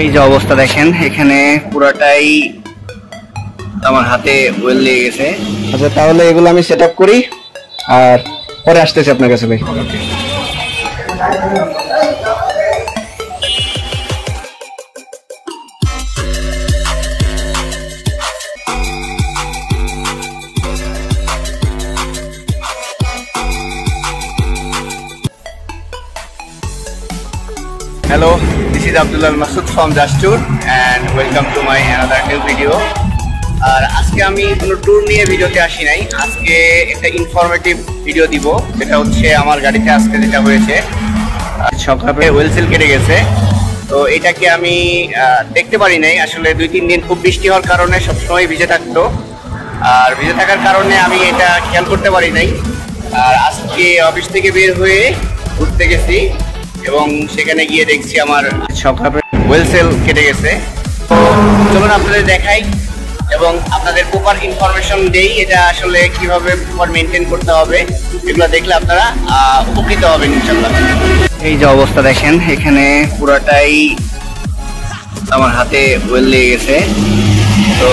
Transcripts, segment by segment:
এই যে অবস্থা দেখেন, এখানে পুরাটাই আমার হাতে ওয়েল লেগে গেছে। আচ্ছা, তাহলে এগুলো আমি সেট আপ করি আর পরে আসতেছি আপনার কাছে ভাই। Hello, this is Abdullah Masood from Jastur and welcome to my another new video. আর আজকে আমি কোনো ট্যুর নিয়ে ভিডিওতে আসি নাই, আজকে একটা ইনফরমেটিভ ভিডিও দিব। যেটা হচ্ছে আমার গাড়িতে আজকে যেটা হয়েছে, সকালে ওয়েল সেল কেটে গেছে। তো এটাকে আমি দেখতে পারি নাই, আসলে 2-3 দিন খুব বৃষ্টি হওয়ার কারণে সবসময় ভিজে থাকতো, আর ভিজে থাকার কারণে আমি এটা খেয়াল করতে পারি নাই। আর আজকে অফিস থেকে বের হয়ে ঘুরতে গেছি এবং সেখানে গিয়ে দেখছি আমার সকালে ওয়েল সেল কেটে গেছে। তো চলুন আপনাদের দেখাই এবং আপনাদের প্রপার ইনফরমেশন দেই, এটা আসলে কিভাবে প্রপার মেনটেন করতে হবে, এগুলো দেখলে আপনারা উপকৃত হবেন ইনশাআল্লাহ। এই যে অবস্থা দেখেন, এখানে পুরাটাই আমার হাতে ওয়েল লেগে গেছে। তো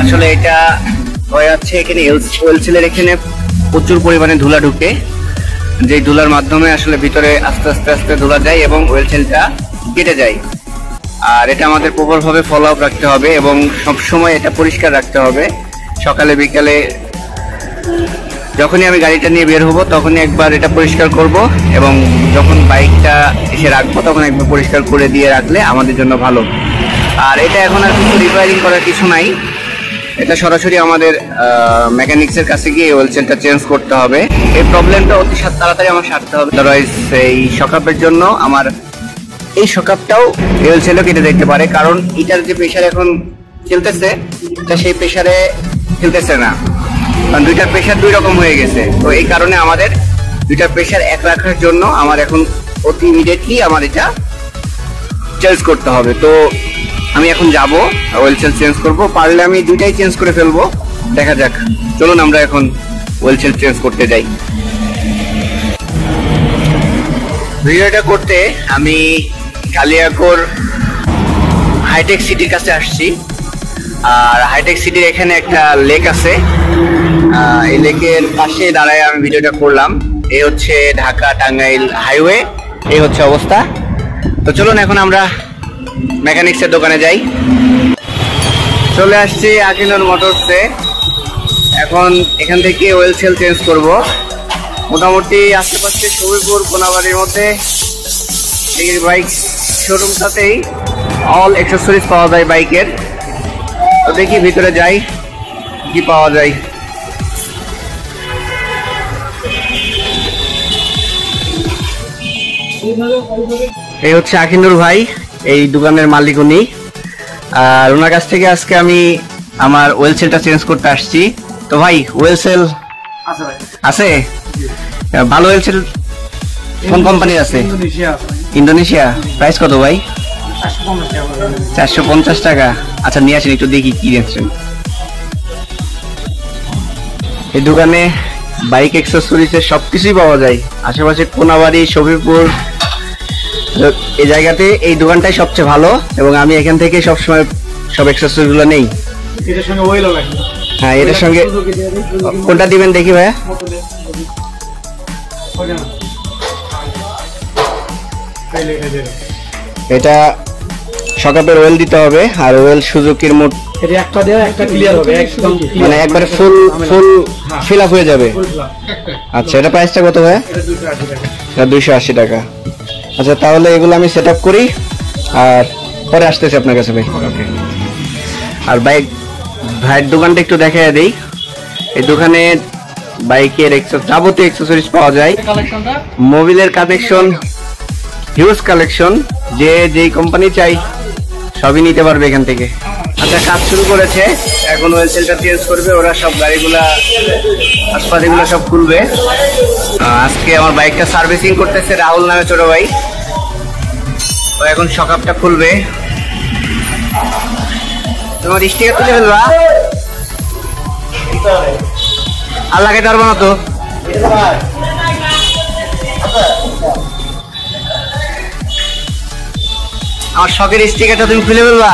আসলে এটা হয়ে যাচ্ছে, এখানে ওয়েল সেলের এখানে প্রচুর পরিমাণে ধুলা ঢুকে, যে ধুলার মাধ্যমে আসলে ভিতরে আস্তে আস্তে আস্তে ধুলা যায় এবং ওয়েল সেলটা কেটে যায়। আর এটা আমাদের প্রপারভাবে ফলো আপ রাখতে হবে এবং সবসময় এটা পরিষ্কার রাখতে হবে। সকালে বিকালে যখনই আমি গাড়িটা নিয়ে বের হবো তখনই একবার এটা পরিষ্কার করব এবং যখন বাইকটা এসে রাখবো তখন একবার পরিষ্কার করে দিয়ে রাখলে আমাদের জন্য ভালো। আর এটা এখন আর কিছু রিপেয়ারিং করার কিছু নাই, এটা সরাসরি আমাদের মেকানিক্সের কাছে গিয়ে ওয়েল সেলটা চেঞ্জ করতে হবে। এই প্রবলেমটা অতি তাড়াতাড়ি আমার সারতে হবে, আদারওয়াইজ এই শকআপের জন্য আমার এই শকআপটাও ওয়েল সেলও কেটে দেখতে পারে। কারণ এটার যে প্রেশার এখন খেলতেছে এটা সেই প্রেশারে খেলতেছে না, কারণ দুইটার প্রেশার দুই রকম হয়ে গেছে। তো এই কারণে আমাদের দুইটার প্রেশার এক রাখার জন্য আমার এখন অতি ইমিডিয়েটলি আমার এটা চেঞ্জ করতে হবে। তো আমি এখন যাব ওয়েল সেল চেঞ্জ করব, পারলে আমি দুইটাই চেঞ্জ করে ফেলবো, দেখা যাক। চলুন আমরা এখন ওয়েল সেল চেঞ্জ করতে যাই। ভিডিওটা করতে আমি কালিয়াকৈর হাইটেক সিটির কাছে আসছি। আর হাইটেক সিটির এখানে একটা লেক আছে, এই লেকের পাশে দাঁড়ায় আমি ভিডিওটা করলাম। এই হচ্ছে ঢাকা টাঙ্গাইল হাইওয়ে, এই হচ্ছে অবস্থা। তো চলুন এখন আমরা মেকানিক্সের দোকানে যাই। চলে আসছি আকিনুর মোটরসে, এখন এখান থেকে ওয়েল সেল চেঞ্জ করব। মোটামুটি আশেপাশে সবিপুর কোনাবাড়ির মধ্যে এই বাইক শোরুমটাতেই অল অ্যাক্সেসরিজ পাওয়া যায় বাইকের। তো দেখি ভিতরে যাই কি পাওয়া যায়। এই হচ্ছে আকিনুর ভাই, এই দোকানের মালিক উনি। আর ওনার কাছ থেকে আজকে আমি আমার ওয়েল সেলটা চেঞ্জ করতে আসছি। তো ভাই, ওয়েল সেল আছে? ভালো ওয়েল সেল কোন কোম্পানির আছে? ইন্দোনেশিয়া। প্রাইস কত ভাই? 450 টাকা। আচ্ছা, নিয়ে আসেন একটু দেখি কি দিচ্ছেন। এই দোকানে বাইক অ্যাক্সেসরিজের সবকিছুই পাওয়া যায়, আশেপাশে কোনাবাড়ি শফিপুর এই জায়গাতে এই দোকানটাই সবচেয়ে ভালো এবং আমি এখান থেকে সবসময় সব অ্যাক্সেসরিজ গুলো নেই। এটার সঙ্গে ওয়েল লাগে। হ্যাঁ, এটার সঙ্গে কোনটা দিবেন দেখি ভাইয়া? এটা শকআপের ওয়েল দিতে হবে আর ওয়েল সুজুকির মোট এটা একটা দেয়া একটা ক্লিয়ার হবে, একদম মানে একবারে ফুল ফিল আপ হয়ে যাবে। আচ্ছা, এটা প্রাইসটা কত ভাইয়া? এটা 280 টাকা। আচ্ছা, তাহলে এগুলো আমি সেট আপ করি আর পরে আসতেছি আপনার কাছে ভাই। আর ভাইয়ের দোকানটা একটু দেখাই দেই। এই দোকানে বাইকের যাবতীয় অ্যাক্সেসরিজ পাওয়া যায়, মোবিলের কালেকশন হিউজ কালেকশন, যেই কোম্পানি চাই সবই নিতে পারবে এখান থেকে। আচ্ছা, কাজ শুরু করেছে, এখন ওয়েল সেলটা চেঞ্জ করবে ওরা, সব গাড়িগুলা আসপাতিগুলো সব খুলবে। আজকে আমার বাইকটা সার্ভিসিং করতেছে রাহুল নামে ছোট ভাই, তো এখন শকআপটা খুলবে। তোমার স্টিকার তুলে ফেলবা, আর লাগাইতে পারবো না তো। আমার শখের স্টিকারটা তুমি খুলে ফেলবা?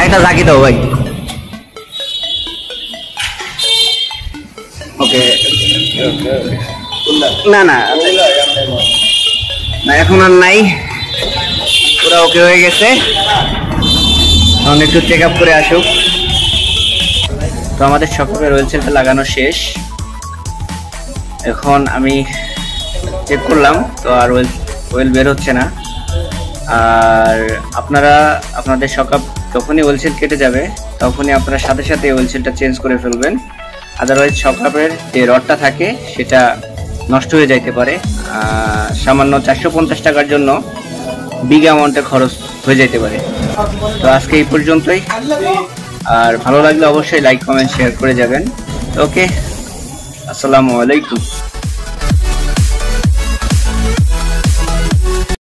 একটা জাকি দাও ভাই। ওকে না না না এখন আর নাই, পুরো ওকে হয়ে গেছে। এখন একটু চেক আপ করে আসুক। তো আমাদের সকলের ওয়েল সেলটা লাগানো শেষ। এখন আমি চেক করলাম তো আর ওয়েল বের হচ্ছে না। আর আপনারা আপনাদের শকআপ যখনই ওয়েল সেল কেটে যাবে তখনই আপনারা সাথে সাথে ওয়েল সেলটা চেঞ্জ করে ফেলবেন। আদারওয়াইজ শকআপের যে রডটা থাকে সেটা নষ্ট হয়ে যাইতে পারে। সামান্য 450 টাকার জন্য বিগ অ্যামাউন্টে খরচ হয়ে যেতে পারে। তো আজকে এই পর্যন্তই। আর ভালো লাগলে অবশ্যই লাইক কমেন্ট শেয়ার করে যাবেন। ওকে, আসসালামু আলাইকুম।